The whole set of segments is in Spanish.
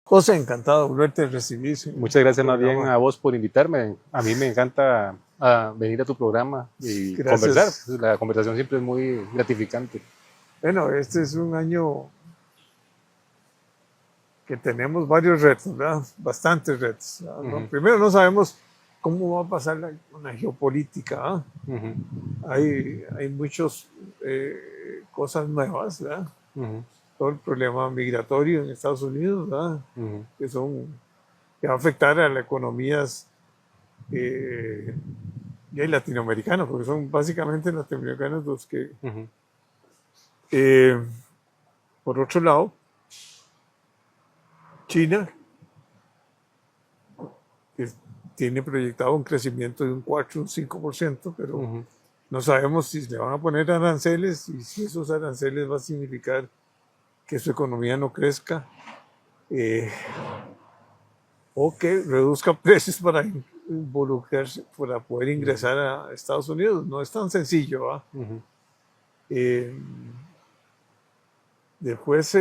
José, encantado de volverte a recibir en Muchas tu gracias más bien programa. a vos por invitarme. A mí me encanta venir a tu programa y conversar. Gracias. Pues, la conversación siempre es muy gratificante. Bueno, este es un año que tenemos varios retos, ¿verdad? Bastantes retos. ¿Verdad? No, Ujú, primero, no sabemos cómo va a pasar una geopolítica. ¿Ah? ujú, Hay muchas cosas nuevas, ¿verdad? ujú, Todo el problema migratorio en Estados Unidos, ¿verdad? ujú, Que, que va a afectar a las economías eh, latinoamericanas, porque son básicamente latinoamericanos los que ujú, Eh, por otro lado, China, que tiene proyectado un crecimiento de un 4 o un 5%, pero ujú. no sabemos si le van a poner aranceles y si esos aranceles va a significar que su economía no crezca eh, o que reduzca precios para involucrarse, para poder Ujú, ingresar a Estados Unidos. No es tan sencillo. ¿Va? ujú, Eh, Después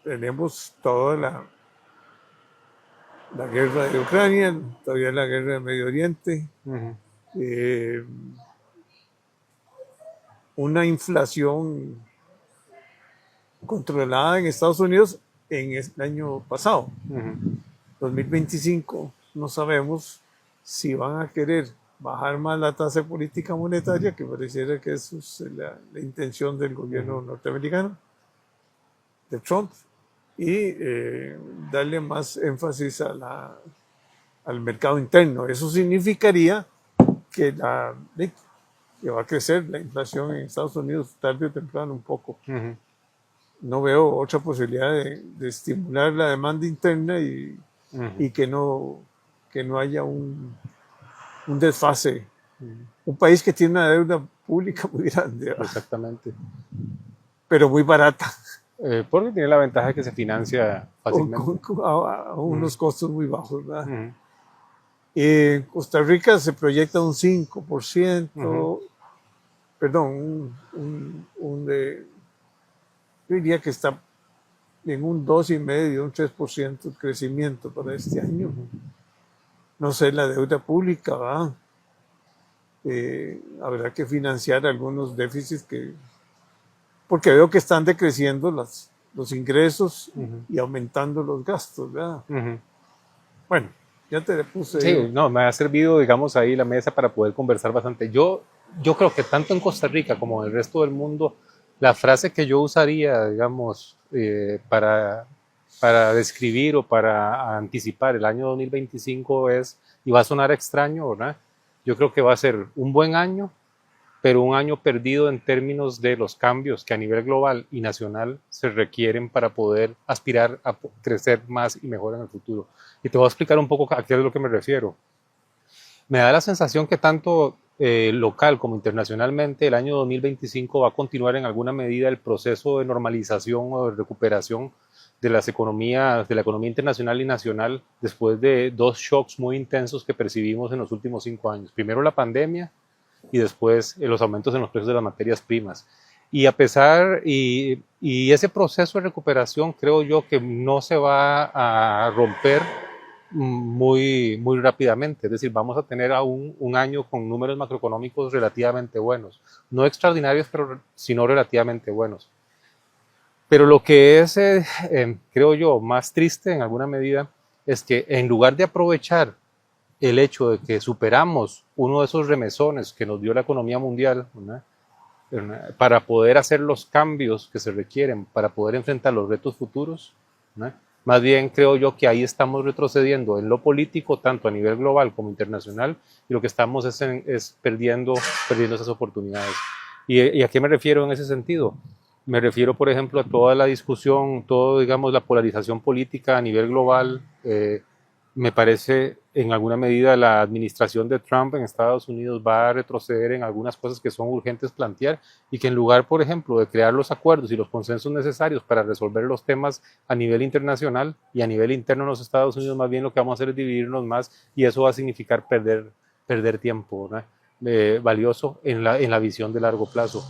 tenemos toda la guerra de Ucrania, todavía la guerra de Medio Oriente, ujú, eh, una inflación controlada en Estados Unidos en el año pasado, ujú, 2025. No sabemos si van a querer bajar más la tasa de política monetaria, que pareciera que eso es la intención del ujú. gobierno norteamericano, de Trump, y darle más énfasis al mercado interno. Eso significaría que, que va a crecer la inflación en Estados Unidos tarde o temprano un poco. Ujú. No veo otra posibilidad de estimular la demanda interna Ujú, y que no haya un desfase. ujú. Un país que tiene una deuda pública muy grande, ¿verdad? Exactamente. Pero muy barata, Porque tiene la ventaja de que se financia fácilmente. a Ujú, unos costos muy bajos. ¿Verdad? ujú, En Costa Rica se proyecta un ujú, 5%, perdón, yo diría que está en un 2,5, un 3% de crecimiento para este año. ujú. No sé, la deuda pública, ¿va? Habrá que financiar algunos déficits porque veo que están decreciendo los ingresos Ujú, y aumentando los gastos, ¿verdad? ujú. Bueno, ya te puse ahí. Sí, no, me ha servido, digamos, ahí la mesa para poder conversar bastante. Yo creo que tanto en Costa Rica como en el resto del mundo, la frase que yo usaría, digamos, para describir o para anticipar el año 2025 es, y va a sonar extraño, ¿verdad? Yo creo que va a ser un buen año, pero un año perdido en términos de los cambios que a nivel global y nacional se requieren para poder aspirar a crecer más y mejor en el futuro. Y te voy a explicar un poco a qué es lo que me refiero. Me da la sensación que tanto local como internacionalmente el año 2025 va a continuar en alguna medida el proceso de normalización o de recuperación de las economías, de la economía internacional y nacional después de dos shocks muy intensos que percibimos en los últimos 5 años. Primero la pandemia y después los aumentos en los precios de las materias primas. Y a pesar, y ese proceso de recuperación creo yo que no se va a romper muy rápidamente. Es decir, vamos a tener aún un año con números macroeconómicos relativamente buenos. No extraordinarios, pero sino relativamente buenos. Pero lo que es, creo yo, más triste en alguna medida es que en lugar de aprovechar el hecho de que superamos uno de esos remesones que nos dio la economía mundial, ¿verdad? Para poder hacer los cambios que se requieren para poder enfrentar los retos futuros, ¿no? Más bien creo yo que ahí estamos retrocediendo en lo político, tanto a nivel global como internacional, y lo que estamos es perdiendo esas oportunidades. ¿Y a qué me refiero en ese sentido? Me refiero, por ejemplo, a toda la discusión, todo, digamos, la polarización política a nivel global. Me parece, en alguna medida, la administración de Trump en Estados Unidos va a retroceder en algunas cosas que son urgentes plantear y que en lugar, por ejemplo, de crear los acuerdos y los consensos necesarios para resolver los temas a nivel internacional y a nivel interno en los Estados Unidos, más bien lo que vamos a hacer es dividirnos más y eso va a significar perder tiempo, ¿no? Valioso en la visión de largo plazo.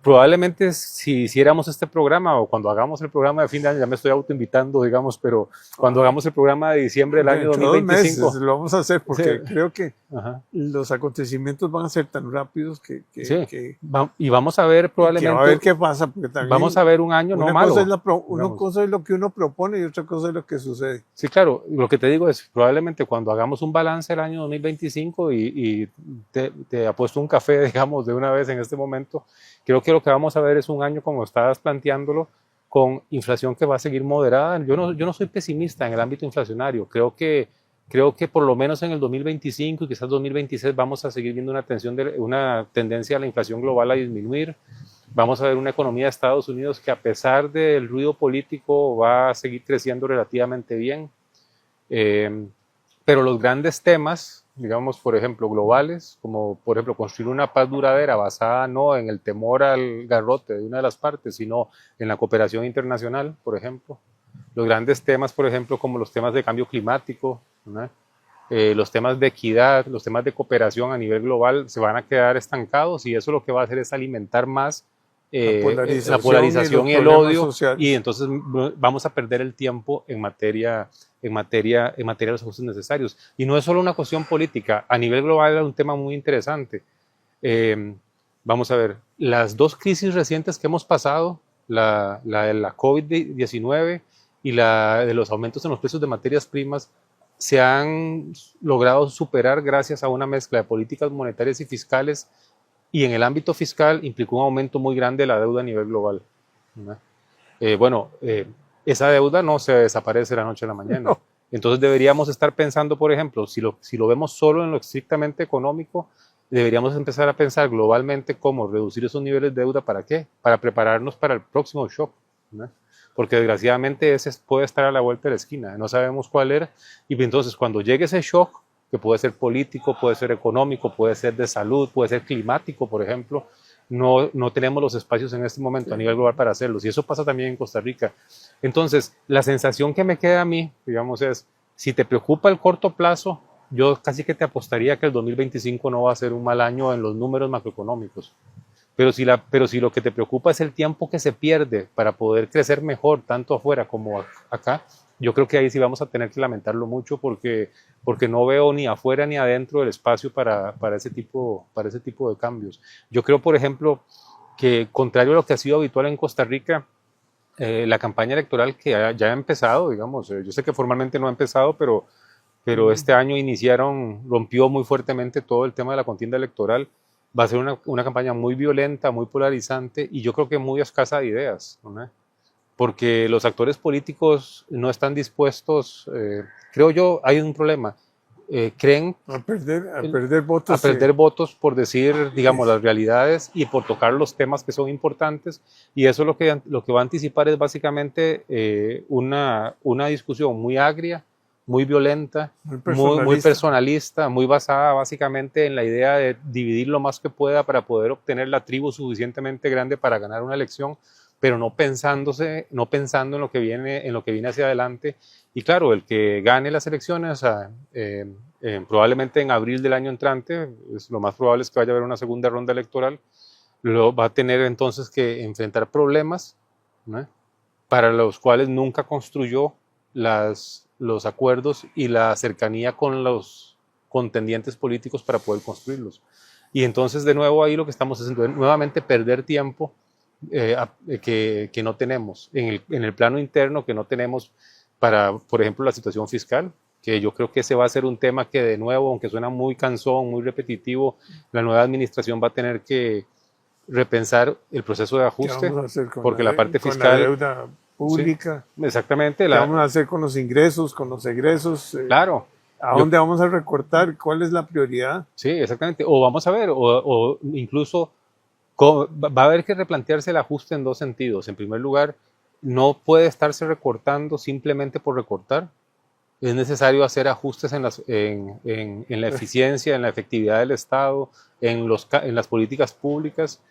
probablemente si hiciéramos este programa o cuando hagamos el programa de fin de año, ya me estoy autoinvitando, digamos, pero cuando hagamos el programa de diciembre del año Dentro de 2025. 2 meses lo vamos a hacer porque Sí. creo que Ajá. los acontecimientos van a ser tan rápidos Sí. que Y vamos a ver que va a ver probablemente, qué pasa. Porque también vamos a ver un año no una malo. cosa es una digamos. cosa es lo que uno propone y otra cosa es lo que sucede. Sí, claro, lo que te digo es, probablemente cuando hagamos un balance del año 2025 y te apuesto un café, digamos, de una vez en este momento, creo que lo que vamos a ver es un año, como estabas planteándolo, con inflación que va a seguir moderada. Yo no soy pesimista en el ámbito inflacionario, creo que por lo menos en el 2025 y quizás 2026 vamos a seguir viendo una tendencia a la inflación global a disminuir. Vamos a ver una economía de Estados Unidos que, a pesar del ruido político, va a seguir creciendo relativamente bien. Pero los grandes temas, digamos, por ejemplo, globales, como por ejemplo construir una paz duradera basada no en el temor al garrote de una de las partes, sino en la cooperación internacional, por ejemplo. Los grandes temas, por ejemplo, como los temas de cambio climático, ¿no? Los temas de equidad, los temas de cooperación a nivel global se van a quedar estancados, y eso lo que va a hacer es alimentar más la polarización y el odio, sociales. y entonces vamos a perder el tiempo en materia de los ajustes necesarios. Y no es solo una cuestión política, a nivel global es un tema muy interesante. Vamos a ver, las dos crisis recientes que hemos pasado, la de la COVID-19 y la de los aumentos en los precios de materias primas, se han logrado superar gracias a una mezcla de políticas monetarias y fiscales, y en el ámbito fiscal implicó un aumento muy grande de la deuda a nivel global, ¿no? Esa deuda no se desaparece de la noche a la mañana. No. Entonces deberíamos estar pensando, por ejemplo, si lo vemos solo en lo estrictamente económico, deberíamos empezar a pensar globalmente cómo reducir esos niveles de deuda. ¿Para qué? Para prepararnos para el próximo shock, ¿no? Porque desgraciadamente ese puede estar a la vuelta de la esquina, no sabemos cuál era, y entonces cuando llegue ese shock, que puede ser político, puede ser económico, puede ser de salud, puede ser climático, por ejemplo, no tenemos los espacios en este momento a nivel global para hacerlos, y eso pasa también en Costa Rica. Entonces, la sensación que me queda a mí, digamos, es, si te preocupa el corto plazo, yo casi que te apostaría que el 2025 no va a ser un mal año en los números macroeconómicos. Pero si lo que te preocupa es el tiempo que se pierde para poder crecer mejor, tanto afuera como acá, yo creo que ahí sí vamos a tener que lamentarlo mucho, porque no veo ni afuera ni adentro el espacio para ese tipo de cambios. Yo creo, por ejemplo, que contrario a lo que ha sido habitual en Costa Rica, la campaña electoral que ya ha empezado, digamos, yo sé que formalmente no ha empezado, pero este año rompió muy fuertemente todo el tema de la contienda electoral. Va a ser una campaña muy violenta, muy polarizante, y yo creo que muy escasa de ideas, ¿no? Porque los actores políticos no están dispuestos, creo yo, hay un problema. Creen a perder votos. a perder votos por decir, digamos, las realidades y por tocar los temas que son importantes, y eso lo que va a anticipar es básicamente una discusión muy agria, muy violenta, muy personalista, muy basada básicamente en la idea de dividir lo más que pueda para poder obtener la tribu suficientemente grande para ganar una elección, pero no pensando en lo que viene hacia adelante. Y claro, el que gane las elecciones, probablemente en abril del año entrante, lo más probable es que vaya a haber una segunda ronda electoral, va a tener entonces que enfrentar problemas, ¿no?, para los cuales nunca construyó los acuerdos y la cercanía con los contendientes políticos para poder construirlos. Y entonces, de nuevo, ahí lo que estamos haciendo es nuevamente perder tiempo que no tenemos en el plano interno, que no tenemos para, por ejemplo, la situación fiscal, que yo creo que ese va a ser un tema que, de nuevo, aunque suena muy cansón, muy repetitivo, la nueva administración va a tener que repensar el proceso de ajuste, porque la parte fiscal, con la deuda pública, sí, exactamente, ¿qué vamos a hacer con los ingresos, con los egresos? Claro. ¿A dónde vamos a recortar? ¿Cuál es la prioridad? Sí, exactamente. O vamos a ver, o incluso va a haber que replantearse el ajuste en dos sentidos. En primer lugar, no puede estarse recortando simplemente por recortar. Es necesario hacer ajustes en la eficiencia, en la efectividad del Estado, en las políticas públicas.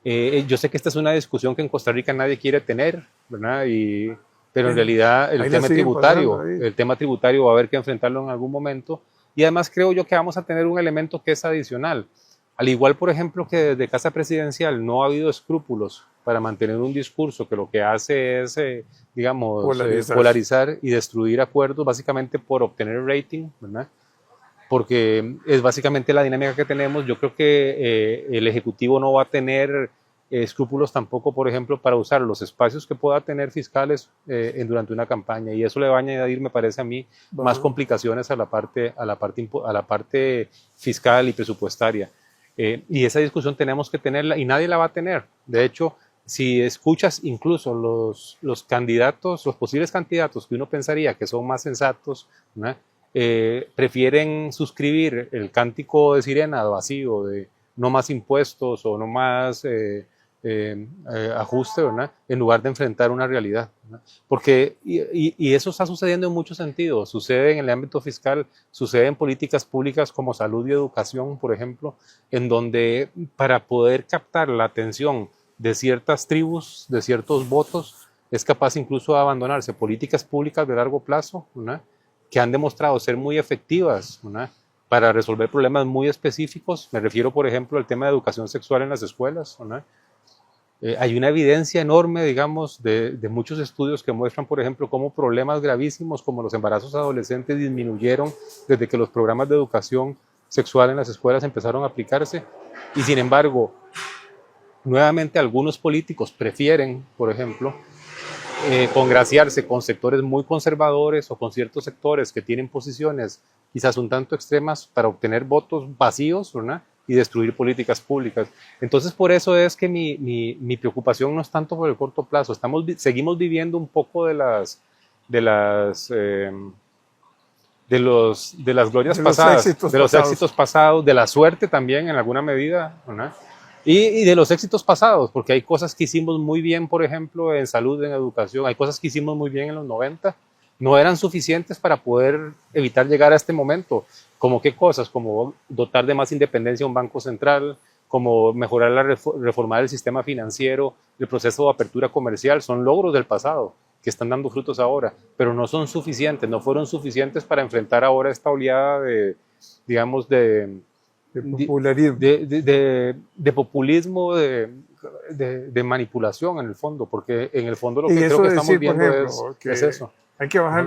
Yo sé que esta es una discusión que en Costa Rica nadie quiere tener, ¿verdad? Pero en realidad el tema tributario va a haber que enfrentarlo en algún momento. Y además creo yo que vamos a tener un elemento que es adicional. Al igual, por ejemplo, que desde Casa Presidencial no ha habido escrúpulos para mantener un discurso que lo que hace es, digamos, polarizar y destruir acuerdos básicamente por obtener rating, ¿verdad? Porque es básicamente la dinámica que tenemos. Yo creo que el Ejecutivo no va a tener escrúpulos tampoco, por ejemplo, para usar los espacios que pueda tener fiscales durante una campaña, y eso le va a añadir, me parece a mí, más complicaciones a la parte fiscal y presupuestaria. Y esa discusión tenemos que tenerla y nadie la va a tener. De hecho, si escuchas incluso los candidatos, los posibles candidatos que uno pensaría que son más sensatos, ¿no? Prefieren suscribir el cántico de sirena vacío de no más impuestos o no más ajuste, ¿verdad? En lugar de enfrentar una realidad, ¿verdad? Porque, y eso está sucediendo en muchos sentidos, sucede en el ámbito fiscal, sucede en políticas públicas como salud y educación, por ejemplo, en donde para poder captar la atención de ciertas tribus, de ciertos votos, es capaz incluso de abandonarse políticas públicas de largo plazo, ¿verdad? Que han demostrado ser muy efectivas, ¿verdad? Para resolver problemas muy específicos. Me refiero, por ejemplo, al tema de educación sexual en las escuelas, ¿verdad? Hay una evidencia enorme, digamos, de muchos estudios que muestran, por ejemplo, cómo problemas gravísimos como los embarazos adolescentes disminuyeron desde que los programas de educación sexual en las escuelas empezaron a aplicarse. Y sin embargo, nuevamente algunos políticos prefieren, por ejemplo, congraciarse con sectores muy conservadores o con ciertos sectores que tienen posiciones quizás un tanto extremas para obtener votos vacíos, ¿verdad? Y destruir políticas públicas. Entonces, por eso es que mi preocupación no es tanto por el corto plazo. Seguimos viviendo un poco de las glorias pasadas, de los éxitos pasados, de la suerte también en alguna medida, ¿verdad? Y de los éxitos pasados, porque hay cosas que hicimos muy bien, por ejemplo, en salud, en educación, hay cosas que hicimos muy bien en los 90, no eran suficientes para poder evitar llegar a este momento. ¿Como qué cosas? Como dotar de más independencia a un banco central, como mejorar reformar el sistema financiero, el proceso de apertura comercial, son logros del pasado que están dando frutos ahora, pero no son suficientes, no fueron suficientes para enfrentar ahora esta oleada de, digamos, de popularismo, de populismo, de manipulación en el fondo, porque en el fondo lo que creo que estamos viendo ejemplo, es eso. Hay que bajar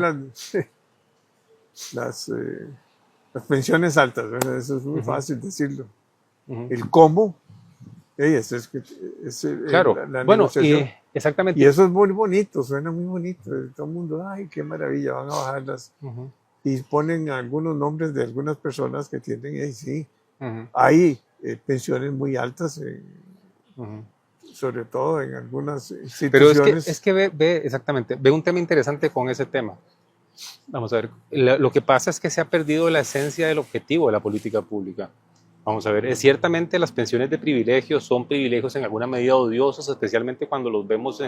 las pensiones altas, ¿verdad? Eso es muy fácil decirlo. El cómo, claro, bueno, exactamente. Y eso es muy bonito, suena muy bonito. Todo el mundo, ay, qué maravilla, van a bajarlas. Y ponen algunos nombres de algunas personas que tienen ahí, sí. Hay pensiones muy altas, sobre todo en algunas instituciones. Pero es que ve exactamente, ve un tema interesante con ese tema. Vamos a ver, lo que pasa es que se ha perdido la esencia del objetivo de la política pública. Vamos a ver, ciertamente las pensiones de privilegios son privilegios en alguna medida odiosos, especialmente cuando los vemos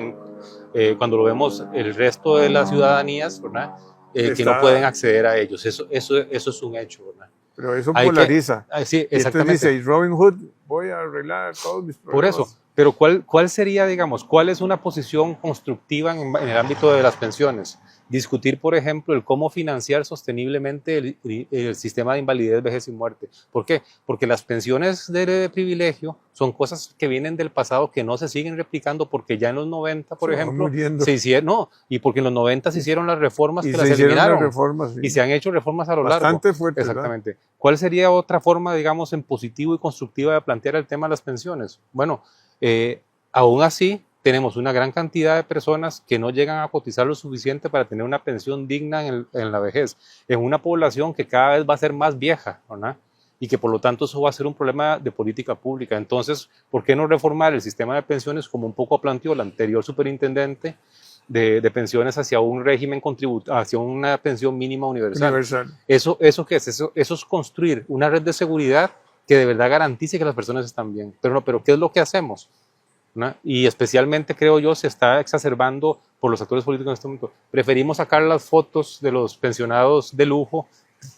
cuando lo vemos el resto de las ciudadanías, ¿verdad? Que no pueden acceder a ellos. Eso es un hecho, ¿verdad? Pero eso polariza. Sí, exactamente. Y entonces dice, Robin Hood, voy a arreglar todos mis problemas. Por eso, pero ¿cuál sería, digamos, cuál es una posición constructiva en el ámbito de las pensiones? Discutir, por ejemplo, el cómo financiar sosteniblemente el sistema de invalidez, vejez y muerte. ¿Por qué? Porque las pensiones de privilegio son cosas que vienen del pasado que no se siguen replicando porque ya en los 90, por ejemplo, se hicieron, no, y porque en los 90 se hicieron las reformas que las eliminaron. Reformas, sí. Y se han hecho reformas a lo largo. Bastante fuertes. Exactamente. ¿Verdad? ¿Cuál sería otra forma, digamos, en positivo y constructiva de plantear el tema de las pensiones? Bueno, aún así, tenemos una gran cantidad de personas que no llegan a cotizar lo suficiente para tener una pensión digna en la vejez, en una población que cada vez va a ser más vieja, ¿verdad? Y que por lo tanto eso va a ser un problema de política pública. Entonces, ¿por qué no reformar el sistema de pensiones como un poco planteó el anterior superintendente de pensiones hacia un régimen hacia una pensión mínima universal? ¿Eso qué es? Eso es construir una red de seguridad que de verdad garantice que las personas están bien. Pero ¿qué es lo que hacemos? ¿No? Y especialmente, creo yo, se está exacerbando por los actores políticos en este momento. Preferimos sacar las fotos de los pensionados de lujo,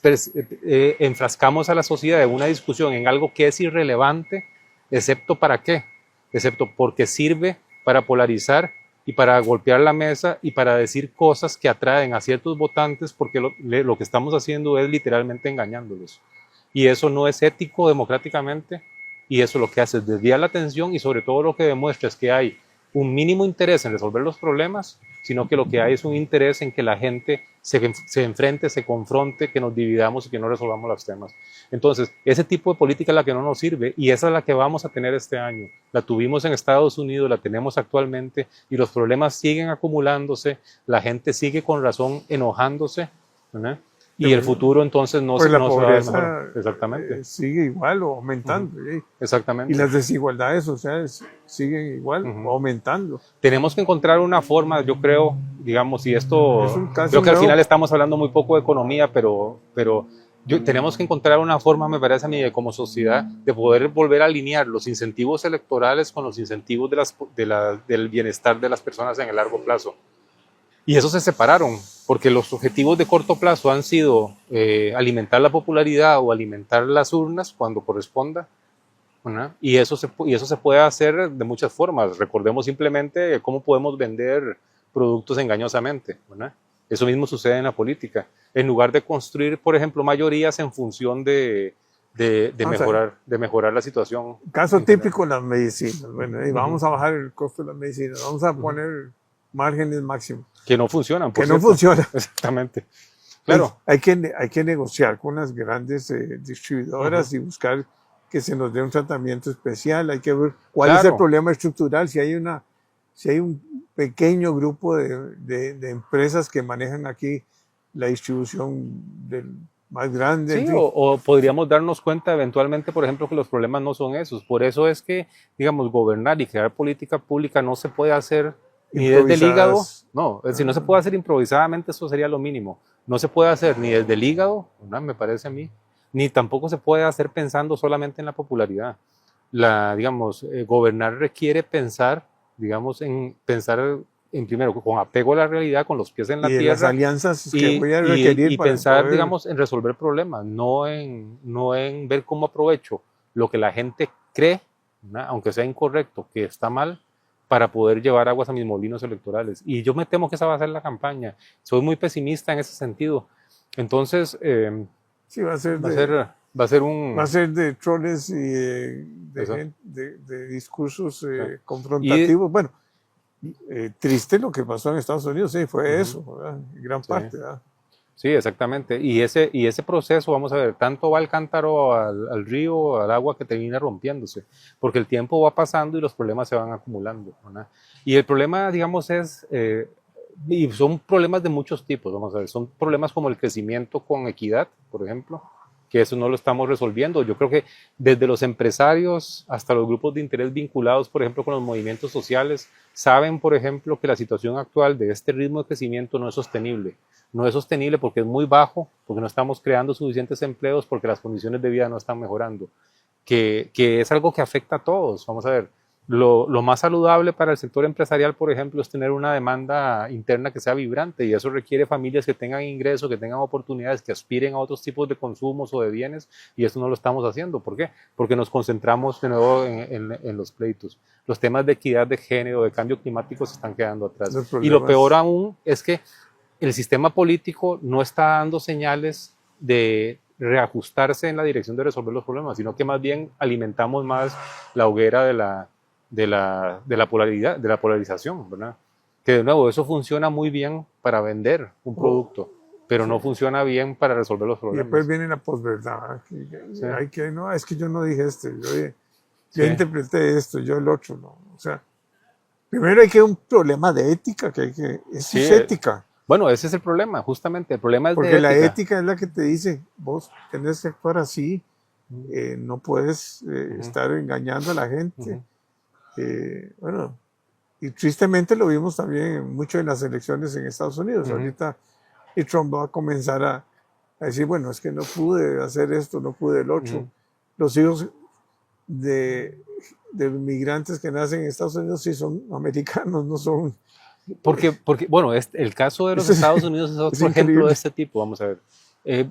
enfrascamos a la sociedad en una discusión en algo que es irrelevante, excepto ¿para qué? Excepto porque sirve para polarizar y para golpear la mesa y para decir cosas que atraen a ciertos votantes, porque lo que estamos haciendo es literalmente engañándolos. Y eso no es ético democráticamente. y eso lo que hace es desviar la atención y sobre todo lo que demuestra es que hay un mínimo interés en resolver los problemas, sino que lo que hay es un interés en que la gente se enfrente, se confronte, que nos dividamos y que no resolvamos los temas. Entonces, ese tipo de política es la que no nos sirve y esa es la que vamos a tener este año. La tuvimos en Estados Unidos, la tenemos actualmente y los problemas siguen acumulándose, la gente sigue con razón enojándose, ¿verdad? Y el futuro entonces no, pues la no se va a ver mejor. pobreza Exactamente. sigue igual o aumentando. Exactamente. Y las desigualdades sociales siguen igual o aumentando. Tenemos que encontrar una forma, yo creo, digamos, y esto, Es un caso creo que al nuevo. final estamos hablando muy poco de economía, pero tenemos que encontrar una forma, me parece a mí, como sociedad, de poder volver a alinear los incentivos electorales con los incentivos del bienestar de las personas en el largo plazo. Y esos se separaron, porque los objetivos de corto plazo han sido alimentar la popularidad o alimentar las urnas cuando corresponda, ¿verdad? Y eso se puede hacer de muchas formas. Recordemos simplemente cómo podemos vender productos engañosamente, ¿verdad? Eso mismo sucede en la política. En lugar de construir, por ejemplo, mayorías en función de mejorar la situación. Caso típico, las medicinas. Bueno, vamos a bajar el costo de las medicinas, vamos a poner márgenes máximos. Que no funcionan, por Que no cierto. funcionan. Exactamente. Claro. Hay que negociar con las grandes distribuidoras y buscar que se nos dé un tratamiento especial. Hay que ver cuál es el problema estructural. Si hay un pequeño grupo de empresas que manejan aquí la distribución del más grande. Sí, en fin. o podríamos darnos cuenta eventualmente, por ejemplo, que los problemas no son esos. Por eso es que, digamos, gobernar y crear política pública no se puede hacer ni desde el hígado. No, si no se puede hacer improvisadamente, eso sería lo mínimo. No se puede hacer ni desde el hígado, ¿no? Me parece a mí, ni tampoco se puede hacer pensando solamente en la popularidad. Gobernar requiere pensar, en primero, con apego a la realidad, con los pies en la y tierra. Las alianzas que voy a requerir y para pensar, poder... digamos, en resolver problemas, no en ver cómo aprovecho lo que la gente cree, ¿no? Aunque sea incorrecto, que está mal, para poder llevar aguas a mis molinos electorales. Y yo me temo que esa va a ser la campaña. Soy muy pesimista en ese sentido. Entonces, sí, va a ser de troles y de discursos confrontativos. Bueno, triste lo que pasó en Estados Unidos, sí, fue eso, ¿verdad? Gran parte, ¿verdad? Sí, exactamente. Y ese proceso, vamos a ver, tanto va al cántaro, al río, al agua que termina rompiéndose, porque el tiempo va pasando y los problemas se van acumulando, ¿verdad? Y el problema, digamos, y son problemas de muchos tipos, vamos a ver, son problemas como el crecimiento con equidad, por ejemplo, que eso no lo estamos resolviendo. Yo creo que desde los empresarios hasta los grupos de interés vinculados, por ejemplo, con los movimientos sociales, saben, por ejemplo, que la situación actual de este ritmo de crecimiento no es sostenible. No es sostenible porque es muy bajo, porque no estamos creando suficientes empleos, porque las condiciones de vida no están mejorando, que es algo que afecta a todos. Vamos a ver, lo más saludable para el sector empresarial, por ejemplo, es tener una demanda interna que sea vibrante y eso requiere familias que tengan ingresos, que tengan oportunidades, que aspiren a otros tipos de consumos o de bienes y eso no lo estamos haciendo. ¿Por qué? Porque nos concentramos de nuevo en los pleitos. Los temas de equidad de género, de cambio climático se están quedando atrás. Y lo peor aún es que el sistema político no está dando señales de reajustarse en la dirección de resolver los problemas, sino que más bien alimentamos más la hoguera de la polarización, ¿verdad? Que de nuevo, eso funciona muy bien para vender un producto, pero no funciona bien para resolver los problemas. Y después viene la posverdad. No, es que yo no dije esto, yo interpreté esto, yo el otro, no. O sea, primero hay que un problema de ética, es ética. Bueno, ese es el problema, justamente. El problema es porque la ética es la que te dice, vos tenés que actuar así, no puedes estar engañando a la gente. Bueno, y tristemente lo vimos también mucho en las elecciones en Estados Unidos. Ahorita y Trump va a comenzar a decir, bueno, es que no pude hacer esto, no pude el otro. Los hijos de migrantes que nacen en Estados Unidos sí son americanos, no son... Porque bueno, el caso de los Estados Unidos es otro ejemplo de este tipo, vamos a ver.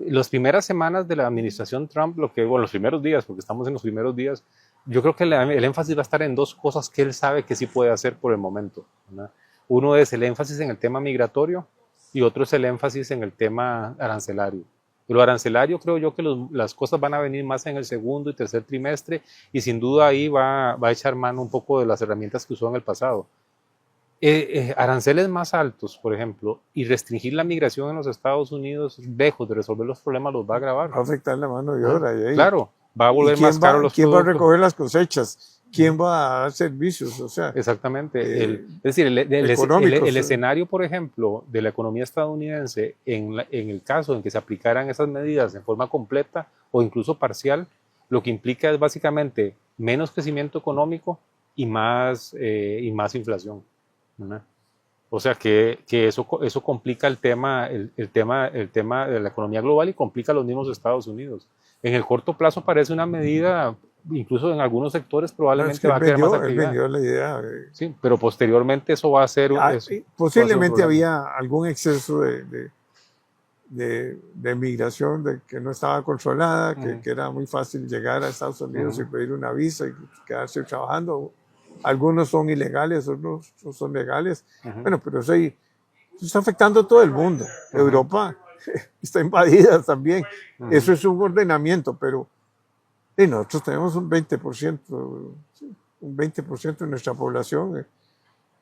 Las primeras semanas de la administración Trump, los primeros días, porque estamos en los primeros días, yo creo que el énfasis va a estar en dos cosas que él sabe que sí puede hacer por el momento, ¿verdad? Uno es el énfasis en el tema migratorio y otro es el énfasis en el tema arancelario. Lo arancelario creo yo que las cosas van a venir más en el segundo y tercer trimestre y sin duda ahí va a echar mano un poco de las herramientas que usó en el pasado. Aranceles más altos, por ejemplo, y restringir la migración en los Estados Unidos, lejos de resolver los problemas, los va a agravar. Va a afectar la mano de obra. Claro, va a volver más caro los ¿quién productos. va a recoger las cosechas? ¿Quién va a dar servicios? O sea, exactamente. Es decir, el escenario, por ejemplo, de la economía estadounidense, en el caso en que se aplicaran esas medidas en forma completa o incluso parcial, lo que implica es básicamente menos crecimiento económico y más inflación, ¿verdad? O sea que eso complica el tema de la economía global y complica a los mismos Estados Unidos. En el corto plazo parece una medida, incluso en algunos sectores probablemente va a crear más actividad. Él vendió la idea. Sí, pero posteriormente eso va a ser... posiblemente había algún exceso de migración que no estaba controlada, que era muy fácil llegar a Estados Unidos y pedir una visa y quedarse trabajando. Algunos son ilegales, otros son legales. Bueno, pero eso está afectando a todo el mundo. Europa está invadida también. Eso es un ordenamiento, pero nosotros tenemos un 20% de nuestra población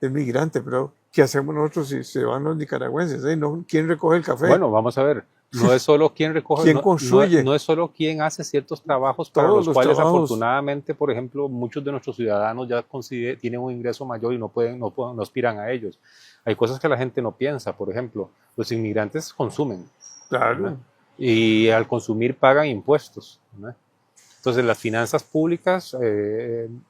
es migrante, pero ¿qué hacemos nosotros si se van los nicaragüenses? ¿Quién recoge el café? Bueno, vamos a ver. No es solo quién recoge, ¿quién construye? No es solo quién hace ciertos trabajos para los cuales afortunadamente, por ejemplo, muchos de nuestros ciudadanos ya tienen un ingreso mayor y no aspiran a ellos. Hay cosas que la gente no piensa. Por ejemplo, los inmigrantes consumen. Claro. ¿verdad? Y al consumir pagan impuestos, ¿verdad? Entonces, las finanzas públicas,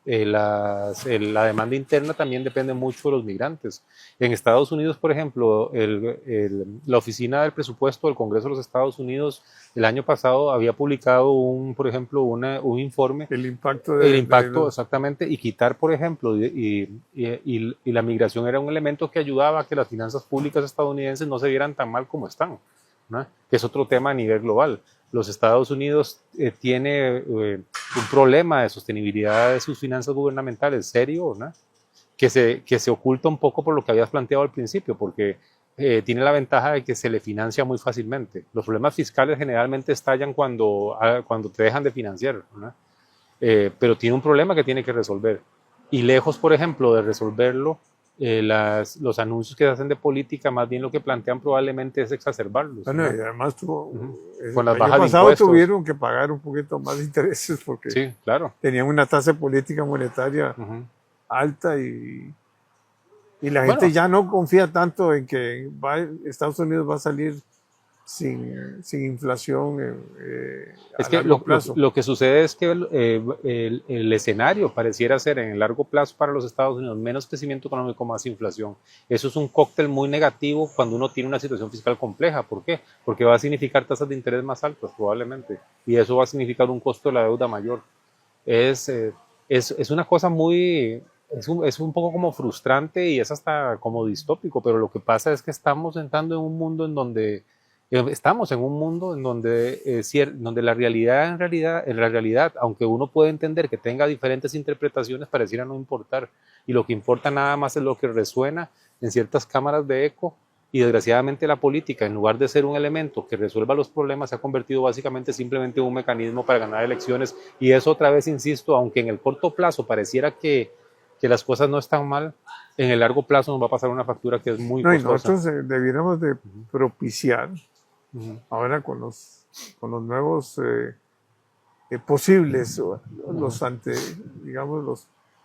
la demanda interna también depende mucho de los migrantes. En Estados Unidos, por ejemplo, la Oficina del Presupuesto del Congreso de los Estados Unidos el año pasado había publicado un informe. El impacto exactamente, y quitar, por ejemplo, y la migración era un elemento que ayudaba a que las finanzas públicas estadounidenses no se vieran tan mal como están, ¿no? Que es otro tema a nivel global. Los Estados Unidos tiene un problema de sostenibilidad de sus finanzas gubernamentales serio, ¿no? que se oculta un poco por lo que habías planteado al principio, porque tiene la ventaja de que se le financia muy fácilmente. Los problemas fiscales generalmente estallan cuando te dejan de financiar, ¿no? Pero tiene un problema que tiene que resolver. Y lejos, por ejemplo, de resolverlo, los anuncios que se hacen de política, más bien lo que plantean probablemente es exacerbarlos. Bueno, ¿no? y además con las el bajas año pasado de impuestos. tuvieron que pagar un poquito más de intereses porque sí, claro. tenían una tasa política monetaria alta y la gente ya no confía tanto en que Estados Unidos va a salir sin inflación es a que largo plazo. Lo que sucede es que el escenario pareciera ser en el largo plazo para los Estados Unidos menos crecimiento económico, más inflación. Eso es un cóctel muy negativo cuando uno tiene una situación fiscal compleja. ¿Por qué? Porque va a significar tasas de interés más altas probablemente y eso va a significar un costo de la deuda mayor. Es una cosa muy... Es un poco como frustrante y es hasta como distópico, pero lo que pasa es que estamos entrando en un mundo en donde donde la realidad, aunque uno puede entender que tenga diferentes interpretaciones, pareciera no importar. Y lo que importa nada más es lo que resuena en ciertas cámaras de eco. Y desgraciadamente la política, en lugar de ser un elemento que resuelva los problemas, se ha convertido básicamente simplemente en un mecanismo para ganar elecciones. Y eso otra vez, insisto, aunque en el corto plazo pareciera que las cosas no están mal, en el largo plazo nos va a pasar una factura que es muy costosa. Y nosotros debiéramos de propiciar ahora con los nuevos posibles, los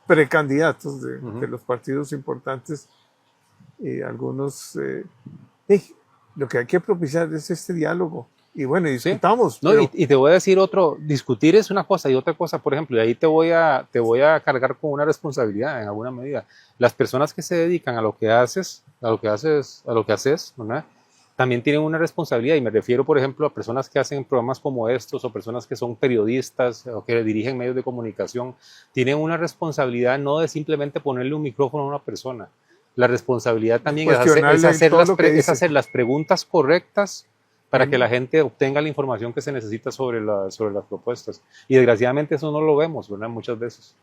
precandidatos de los partidos importantes, algunos, lo que hay que propiciar es este diálogo. Y bueno, discutamos. Sí. No, y te voy a decir discutir es una cosa y otra cosa, por ejemplo, y ahí te voy a cargar con una responsabilidad en alguna medida. Las personas que se dedican a lo que haces, ¿verdad? También tienen una responsabilidad y me refiero, por ejemplo, a personas que hacen programas como estos o personas que son periodistas o que dirigen medios de comunicación. Tienen una responsabilidad no de simplemente ponerle un micrófono a una persona. La responsabilidad también es hacer las preguntas correctas para que la gente obtenga la información que se necesita sobre las propuestas. Y desgraciadamente eso no lo vemos, ¿verdad? Muchas veces.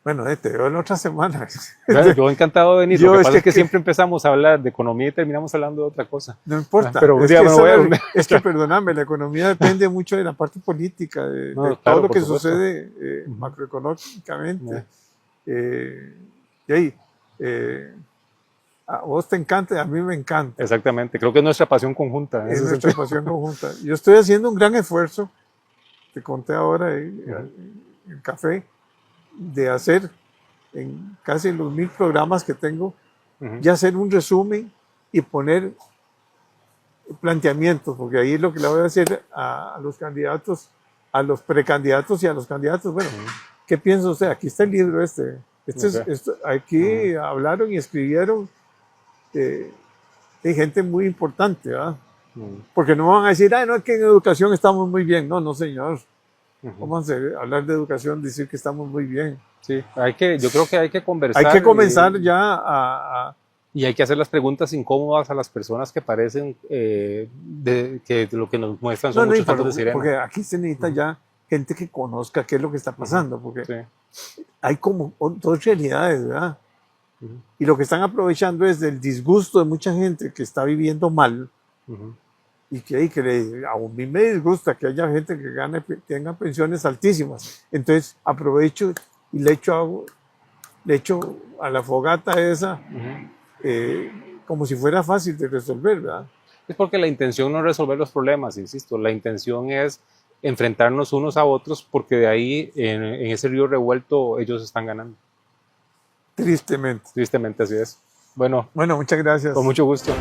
Bueno, te veo la otra semana. Bueno, yo encantado de venir. Yo Lo que es pasa es que que- siempre empezamos a hablar de economía y terminamos hablando de otra cosa. No importa. Pero un es, día que me esa voy a es la- reunir. es que, perdóname, la economía depende mucho de la parte política, No, de claro, todo lo por que supuesto. sucede Ujú. macroeconómicamente. Ya. Y ahí, a vos te encanta y a mí me encanta. Exactamente, creo que es nuestra pasión conjunta. En Es ese nuestra sentido. pasión conjunta. Yo estoy haciendo un gran esfuerzo, te conté ahora en el café, de hacer en casi los 1000 programas que tengo, Ujú. ya hacer un resumen y poner planteamientos, porque ahí es lo que le voy a decir a los candidatos, a los precandidatos y a los candidatos. Bueno, ¿qué piensa usted? Aquí está el libro este. Ok. Aquí hablaron y escribieron de gente muy importante, ¿verdad? Ujú. Porque no van a decir, no, es que en educación estamos muy bien. No, no, señor. Ujú. Vamos a hablar de educación, decir que estamos muy bien. Sí, yo creo que hay que conversar. Hay que comenzar y, ya y hay que hacer las preguntas incómodas a las personas que parecen que lo que nos muestran son no, muchos cantos de porque, sirena. porque aquí se necesita ya gente que conozca qué es lo que está pasando, porque Sí. hay como dos realidades, ¿verdad? Ujú. Y lo que están aprovechando es del disgusto de mucha gente que está viviendo mal Ujú. y que a mí me disgusta que haya gente que tenga pensiones altísimas. Entonces aprovecho y le echo a la fogata esa Ujú. como si fuera fácil de resolver, ¿verdad? Es porque la intención no es resolver los problemas, insisto, la intención es enfrentarnos unos a otros porque de ahí, en ese río revuelto, ellos están ganando. Tristemente. Tristemente así es. Bueno, Bueno, muchas gracias. con mucho gusto.